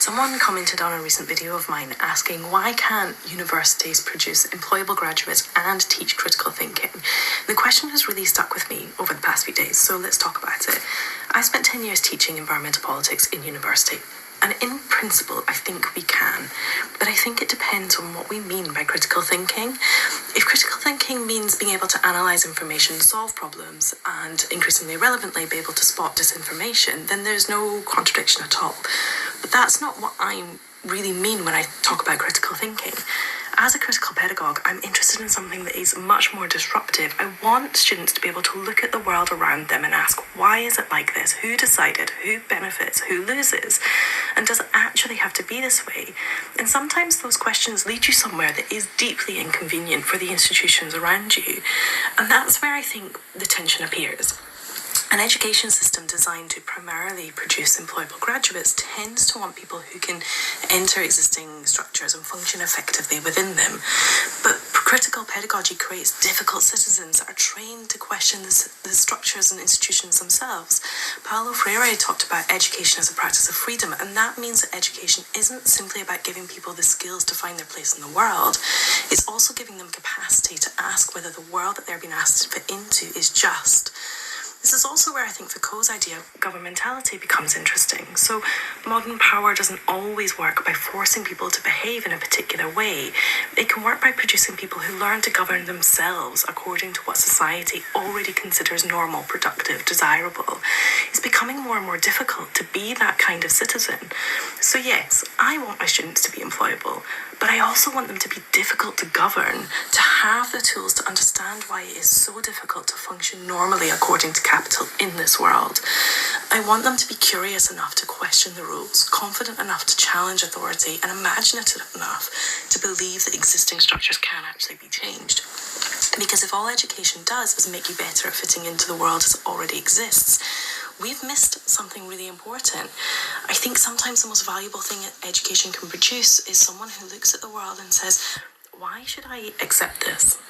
Someone commented on a recent video of mine asking why can't universities produce employable graduates and teach critical thinking? The question has really stuck with me over the past few days, so let's talk about it. I spent 10 years teaching environmental politics in university, and in principle I think we can, but I think it depends on what we mean by critical thinking. If critical thinking means being able to analyse information, solve problems, and increasingly relevantly be able to spot disinformation, then there's no contradiction at all. But that's not what I really mean when I talk about critical thinking. As a critical pedagogue, I'm interested in something that is much more disruptive. I want students to be able to look at the world around them and ask, why is it like this? Who decided? Who benefits? Who loses? And does it actually have to be this way? And sometimes those questions lead you somewhere that is deeply inconvenient for the institutions around you. And that's where I think the tension appears. An education system designed to primarily produce employable graduates tends to want people who can enter existing structures and function effectively within them. But critical pedagogy creates difficult citizens that are trained to question the structures and institutions themselves. Paulo Freire talked about education as a practice of freedom, and that means that education isn't simply about giving people the skills to find their place in the world. It's also giving them capacity to ask whether the world that they're being asked to fit into is just. This is also where I think Foucault's idea of governmentality becomes interesting. So modern power doesn't always work by forcing people to behave in a particular way. It can work by producing people who learn to govern themselves according to what society already considers normal, productive, desirable. It's becoming more and more difficult to be that kind of citizen. So yes, I want my students to be employable, but I also want them to be difficult to govern, to have the tools to understand why it is so difficult to function normally according to capital in this world. I want them to be curious enough to question the rules, confident enough to challenge authority, and imaginative enough to believe that existing structures can actually be changed. Because if all education does is make you better at fitting into the world as it already exists, we've missed something really important. I think sometimes the most valuable thing education can produce is someone who looks at the world and says, why should I accept this?